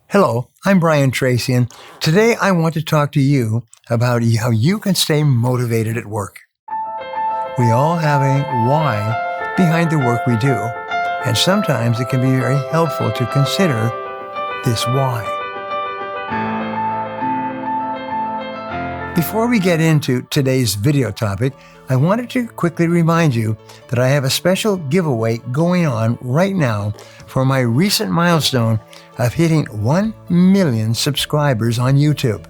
Hello, I'm Brian Tracy, and today I want to talk to you about how you can stay motivated at work. We all have a why behind the work we do, and sometimes it can be very helpful to consider this why. Before we get into today's video topic, I wanted to quickly remind you that I have a special giveaway going on right now for my recent milestone of hitting 1 million subscribers on YouTube.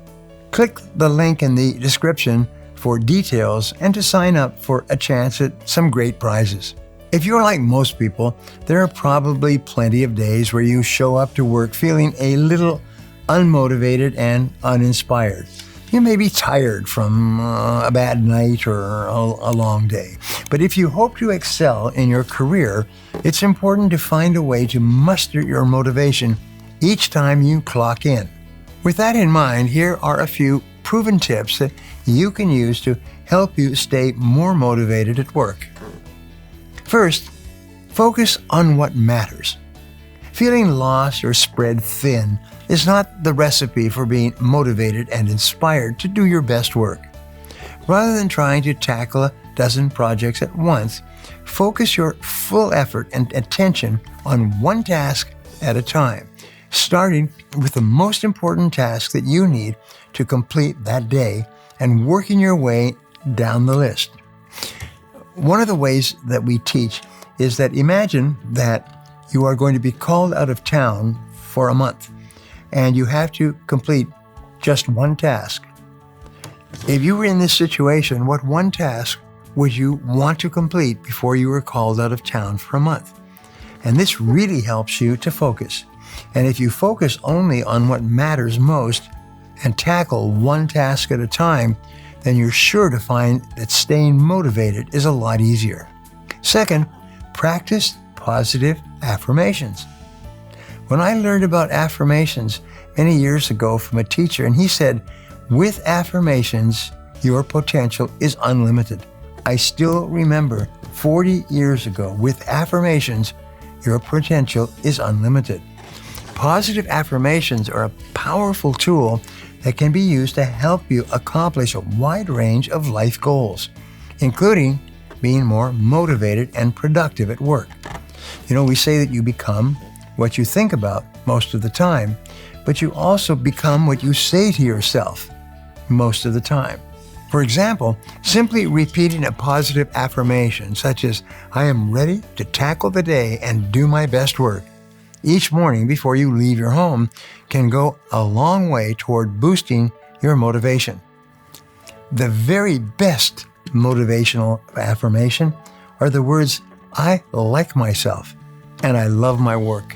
Click the link in the description for details and to sign up for a chance at some great prizes. If you're like most people, there are probably plenty of days where you show up to work feeling a little unmotivated and uninspired. You may be tired from a bad night or a long day. But if you hope to excel in your career, it's important to find a way to muster your motivation each time you clock in. With that in mind, here are a few proven tips that you can use to help you stay more motivated at work. First, focus on what matters. Feeling lost or spread thin is not the recipe for being motivated and inspired to do your best work. Rather than trying to tackle a dozen projects at once, focus your full effort and attention on one task at a time, starting with the most important task that you need to complete that day and working your way down the list. One of the ways that we teach is that imagine that you are going to be called out of town for a month, and you have to complete just one task. If you were in this situation, what one task would you want to complete before you were called out of town for a month? And this really helps you to focus. And if you focus only on what matters most and tackle one task at a time, then you're sure to find that staying motivated is a lot easier. Second, practice positive affirmations. When I learned about affirmations many years ago from a teacher, and he said, with affirmations, your potential is unlimited. I still remember 40 years ago, with affirmations, your potential is unlimited. Positive affirmations are a powerful tool that can be used to help you accomplish a wide range of life goals, including being more motivated and productive at work. You know, we say that you become what you think about most of the time, but you also become what you say to yourself most of the time. For example, simply repeating a positive affirmation such as, I am ready to tackle the day and do my best work, each morning before you leave your home can go a long way toward boosting your motivation. The very best motivational affirmation are the words, I like myself and I love my work.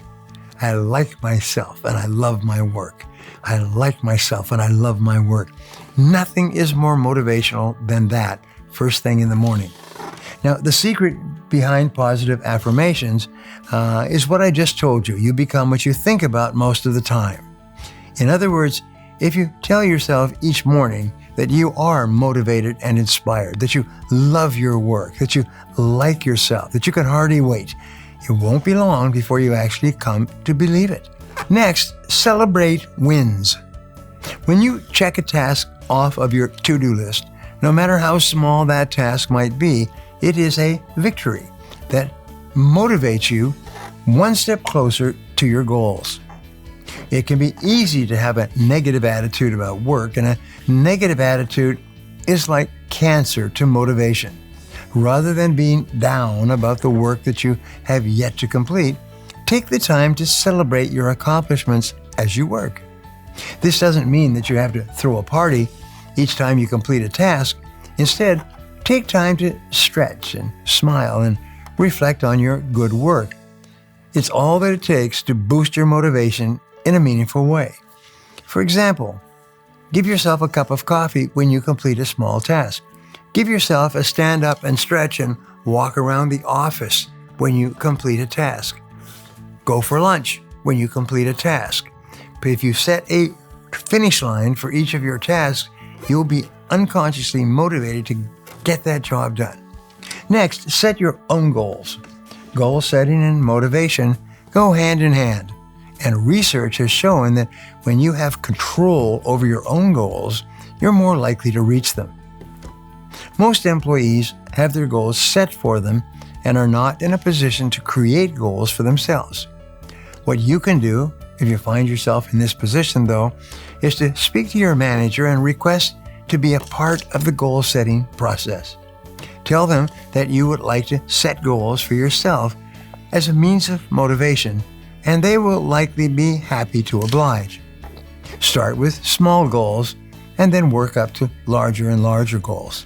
I like myself and I love my work. I like myself and I love my work. Nothing is more motivational than that first thing in the morning. Now, the secret behind positive affirmations is what I just told you. You become what you think about most of the time. In other words, if you tell yourself each morning that you are motivated and inspired, that you love your work, that you like yourself, that you can hardly wait, it won't be long before you actually come to believe it. Next, celebrate wins. When you check a task off of your to-do list, no matter how small that task might be, it is a victory that motivates you one step closer to your goals. It can be easy to have a negative attitude about work, and a negative attitude is like cancer to motivation. Rather than being down about the work that you have yet to complete, take the time to celebrate your accomplishments as you work. This doesn't mean that you have to throw a party each time you complete a task. Instead, take time to stretch and smile and reflect on your good work. It's all that it takes to boost your motivation in a meaningful way. For example, give yourself a cup of coffee when you complete a small task. Give yourself a stand up and stretch and walk around the office when you complete a task. Go for lunch when you complete a task. But if you set a finish line for each of your tasks, you'll be unconsciously motivated to get that job done. Next, set your own goals. Goal setting and motivation go hand in hand, And research has shown that when you have control over your own goals, you're more likely to reach them. Most employees have their goals set for them and are not in a position to create goals for themselves. What you can do, if you find yourself in this position though, is to speak to your manager and request to be a part of the goal-setting process. Tell them that you would like to set goals for yourself as a means of motivation, and they will likely be happy to oblige. Start with small goals and then work up to larger and larger goals.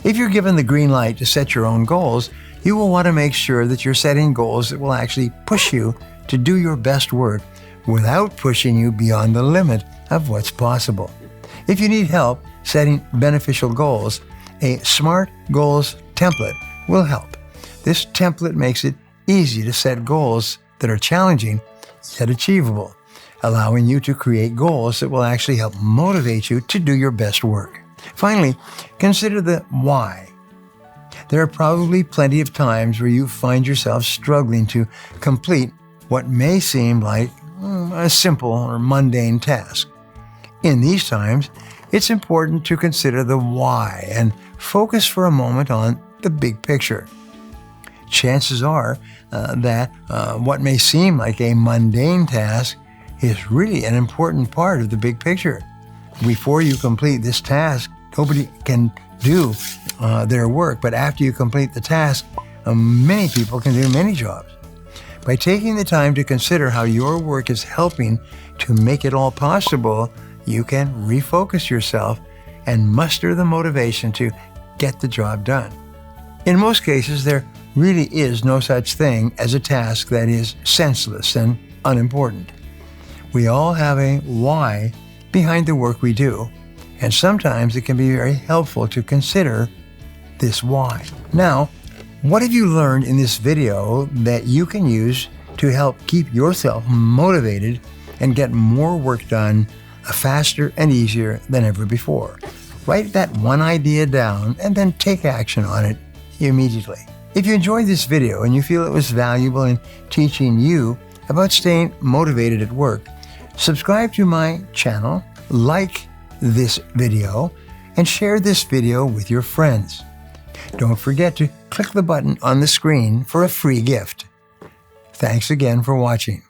If you're given the green light to set your own goals, you will want to make sure that you're setting goals that will actually push you to do your best work without pushing you beyond the limit of what's possible. If you need help setting beneficial goals, a SMART goals template will help. This template makes it easy to set goals that are challenging yet achievable, allowing you to create goals that will actually help motivate you to do your best work. Finally, consider the why. There are probably plenty of times where you find yourself struggling to complete what may seem like a simple or mundane task. In these times, it's important to consider the why and focus for a moment on the big picture. Chances are that what may seem like a mundane task is really an important part of the big picture. Before you complete this task, nobody can do their work, but after you complete the task, many people can do many jobs. By taking the time to consider how your work is helping to make it all possible, you can refocus yourself and muster the motivation to get the job done. In most cases, there really is no such thing as a task that is senseless and unimportant. We all have a why behind the work we do, and sometimes it can be very helpful to consider this why. Now, what have you learned in this video that you can use to help keep yourself motivated and get more work done faster and easier than ever before? Write that one idea down and then take action on it immediately. If you enjoyed this video and you feel it was valuable in teaching you about staying motivated at work, subscribe to my channel, like this video, and share this video with your friends. Don't forget to click the button on the screen for a free gift. Thanks again for watching.